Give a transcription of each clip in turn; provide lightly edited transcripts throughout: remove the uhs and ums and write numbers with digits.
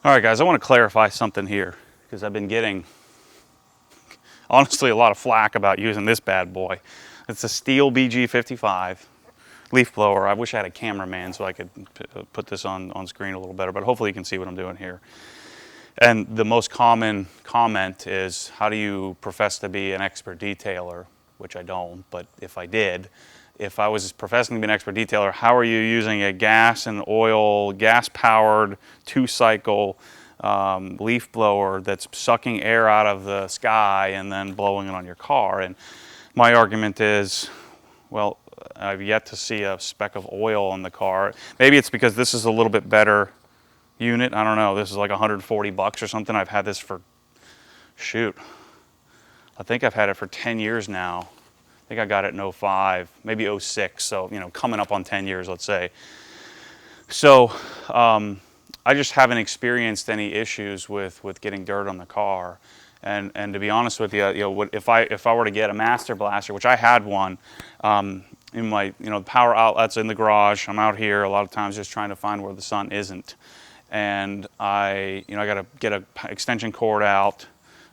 All right, guys, I want to clarify something here because I've been getting, honestly, a lot of flack about using this bad boy. It's a Stihl BG55 leaf blower. I wish I had a cameraman so I could put this on screen a little better, but hopefully you can see what I'm doing here. And the most common comment is, how do you profess to be an expert detailer? Which I don't, but if I did, if I was professing to be an expert detailer, how are you using a gas and oil, gas-powered, two-cycle leaf blower that's sucking air out of the sky and then blowing it on your car? And my argument is, well, I've yet to see a speck of oil on the car. Maybe it's because this is a little bit better unit. I don't know. This is like 140 bucks or something. I've had this for, shoot, I think I've had it for 10 years now. I think I got it in 05, maybe 06. So, you know, coming up on 10 years, let's say. So, I just haven't experienced any issues with getting dirt on the car. And to be honest with you, if I were to get a Master Blaster, which I had one, in my, the power outlets in the garage. I'm out here a lot of times just trying to find where the sun isn't. And I got to get an extension cord out,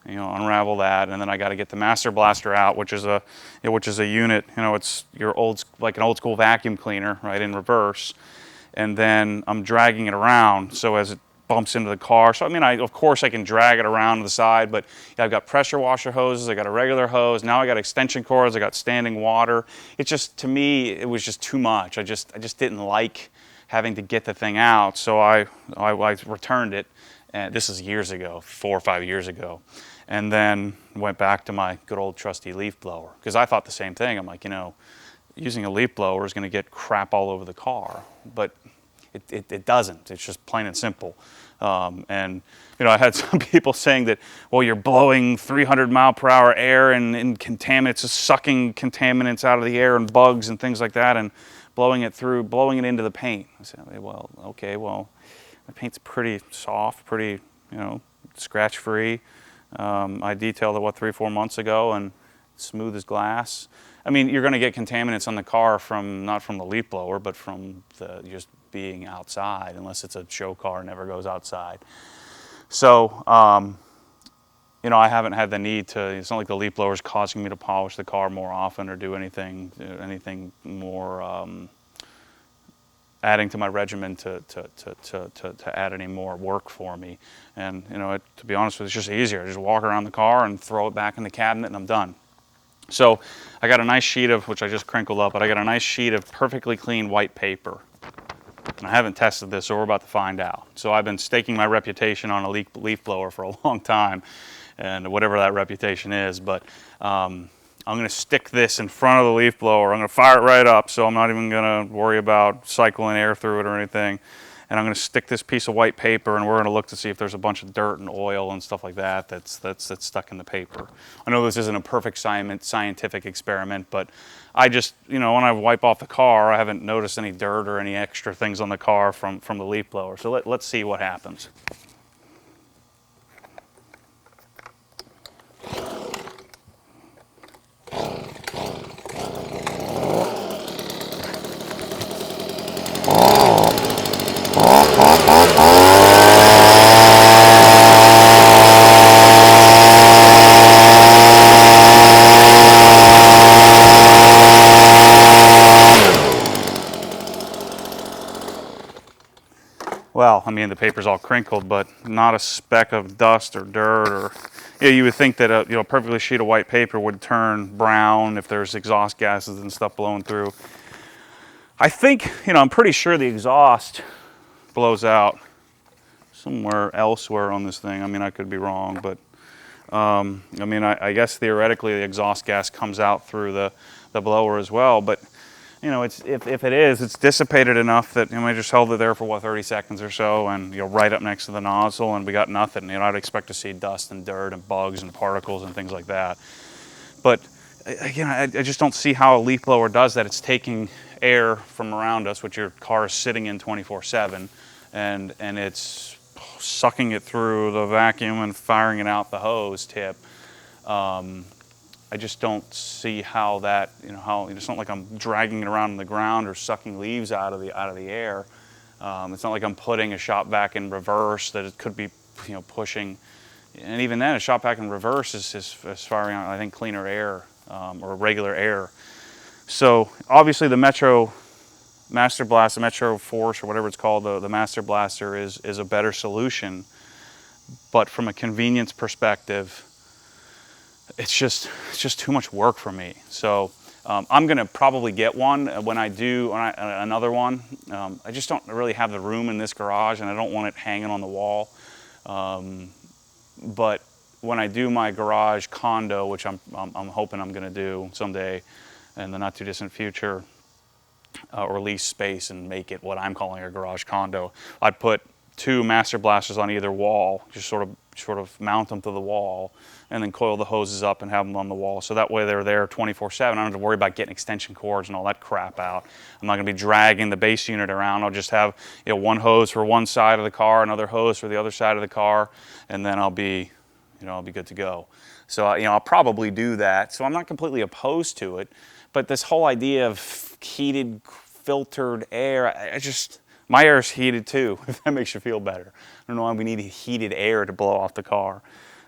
unravel that, and then I got to get the Master Blaster out, which is a unit. It's like an old school vacuum cleaner, right, in reverse. And then I'm dragging it around so as it bumps into the car. So I mean, of course I can drag it around to the side, but I've got pressure washer hoses, I got a regular hose, now I got extension cords, I got standing water. It's just, to me, it was just too much. I just didn't like having to get the thing out, so I returned it, and this is years ago, 4 or 5 years ago, and then went back to my good old trusty leaf blower, because I thought the same thing. I'm like, using a leaf blower is going to get crap all over the car, but it doesn't. It's just plain and simple. And I had some people saying that, well, you're blowing 300 mile per hour air and contaminants, just sucking contaminants out of the air and bugs and things like that, and blowing it into the paint. I said, well, okay, well, the paint's pretty soft, pretty, scratch free. I detailed it 3-4 months ago, and smooth as glass. I mean, you're going to get contaminants on the car not from the leaf blower, but from just being outside, unless it's a show car, never goes outside. So, I haven't had the need to. It's not like the leaf blower is causing me to polish the car more often or do anything more, adding to my regimen to add any more work for me. And to be honest with you, it's just easier. I just walk around the car and throw it back in the cabinet, and I'm done. So I got a nice sheet of, which I just crinkled up, but I got a nice sheet of perfectly clean white paper. And I haven't tested this, so we're about to find out. So I've been staking my reputation on a leaf blower for a long time, and whatever that reputation is. But I'm going to stick this in front of the leaf blower. I'm going to fire it right up, so I'm not even going to worry about cycling air through it or anything. And I'm going to stick this piece of white paper, and we're going to look to see if there's a bunch of dirt and oil and stuff like that that's stuck in the paper. I know this isn't a perfect scientific experiment, but I just, when I wipe off the car, I haven't noticed any dirt or any extra things on the car from the leaf blower. So let's see what happens. Well, I mean, the paper's all crinkled, but not a speck of dust or dirt, or you would think that a perfectly sheet of white paper would turn brown if there's exhaust gases and stuff blowing through. I think, I'm pretty sure the exhaust blows out somewhere elsewhere on this thing. I mean, I could be wrong, but I guess theoretically the exhaust gas comes out through the blower as well, but if it is, it's dissipated enough that I just held it there for 30 seconds or so, and right up next to the nozzle, and we got nothing. I'd expect to see dust and dirt and bugs and particles and things like that. But again, I just don't see how a leaf blower does that. It's taking air from around us, which your car is sitting in 24/7, and it's sucking it through the vacuum and firing it out the hose tip. I just don't see how that, it's not like I'm dragging it around on the ground or sucking leaves out of the air. It's not like I'm putting a shop vac in reverse that it could be, pushing. And even then, a shop vac in reverse is firing out, I think, cleaner air or regular air. So obviously the Metro Master Blast, the Metro Force, or whatever it's called, the Master Blaster is a better solution. But from a convenience perspective, it's just too much work for me. So I'm gonna probably get one when I do another one. I just don't really have the room in this garage, and I don't want it hanging on the wall. But when I do my garage condo, which I'm hoping I'm gonna do someday in the not too distant future, or lease space and make it what I'm calling a garage condo, I'd put 2 Master Blasters on either wall, just sort of mount them to the wall, and then coil the hoses up and have them on the wall. So that way they're there 24/7. I don't have to worry about getting extension cords and all that crap out. I'm not going to be dragging the base unit around. I'll just have one hose for one side of the car, another hose for the other side of the car, and then I'll be good to go. So I'll probably do that. So I'm not completely opposed to it, but this whole idea of heated, filtered air, my air is heated too, if that makes you feel better. I don't know why we need heated air to blow off the car.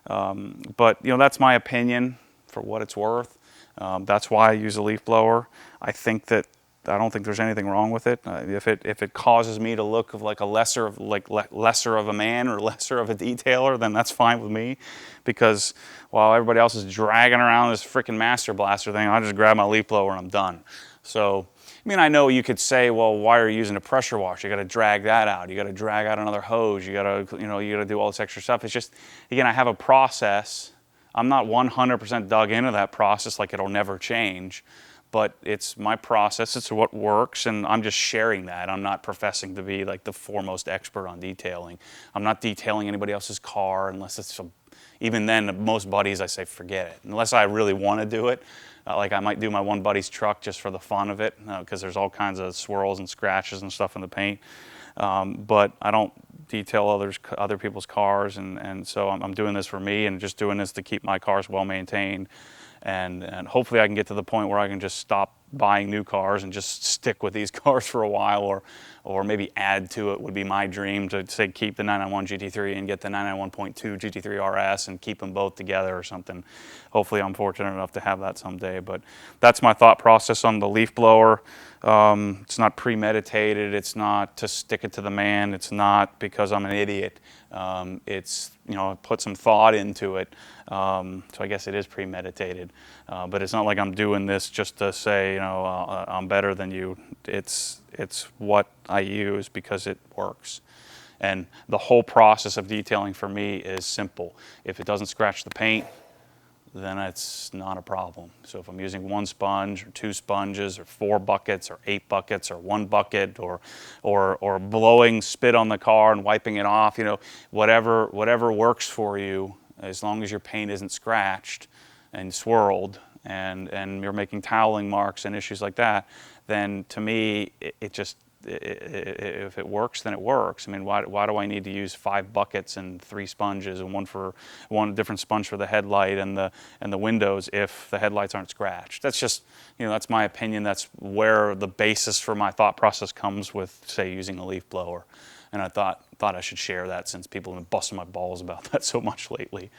But that's my opinion for what it's worth. That's why I use a leaf blower. I don't think there's anything wrong with it. If it causes me to look like lesser of a man or lesser of a detailer, then that's fine with me. Because while everybody else is dragging around this freaking Master Blaster thing, I just grab my leaf blower and I'm done. So, I know you could say, well, why are you using a pressure washer? You got to drag that out. You got to drag out another hose. You got to do all this extra stuff. It's just, again, I have a process. I'm not 100% dug into that process, like it'll never change, but it's my process. It's what works, and I'm just sharing that. I'm not professing to be like the foremost expert on detailing. I'm not detailing anybody else's car unless it's even then, most buddies, I say, forget it. Unless I really want to do it. Like I might do my one buddy's truck just for the fun of it, because there's all kinds of swirls and scratches and stuff in the paint. But I don't detail other people's cars, and so I'm doing this for me, and just doing this to keep my cars well maintained. And hopefully I can get to the point where I can just stop buying new cars and just stick with these cars for a while, or maybe add to it would be my dream, to say keep the 991 GT3 and get the 991.2 GT3 RS and keep them both together or something. Hopefully I'm fortunate enough to have that someday, but that's my thought process on the leaf blower. It's not premeditated. It's not to stick it to the man. It's not because I'm an idiot. It's, put some thought into it. So I guess it is premeditated. But it's not like I'm doing this just to say, I'm better than you. It's what I use because it works. And the whole process of detailing for me is simple. If it doesn't scratch the paint, then it's not a problem. So if I'm using 1 sponge or 2 sponges or 4 buckets or 8 buckets or 1 bucket or blowing spit on the car and wiping it off, whatever works for you, as long as your paint isn't scratched and swirled and you're making toweling marks and issues like that, then to me if it works, then it works. Why do I need to use 5 buckets and 3 sponges and one different sponge for the headlight and the windows if the headlights aren't scratched? That's just, that's my opinion. That's where the basis for my thought process comes with, say, using a leaf blower. And I thought I should share that, since people have been busting my balls about that so much lately.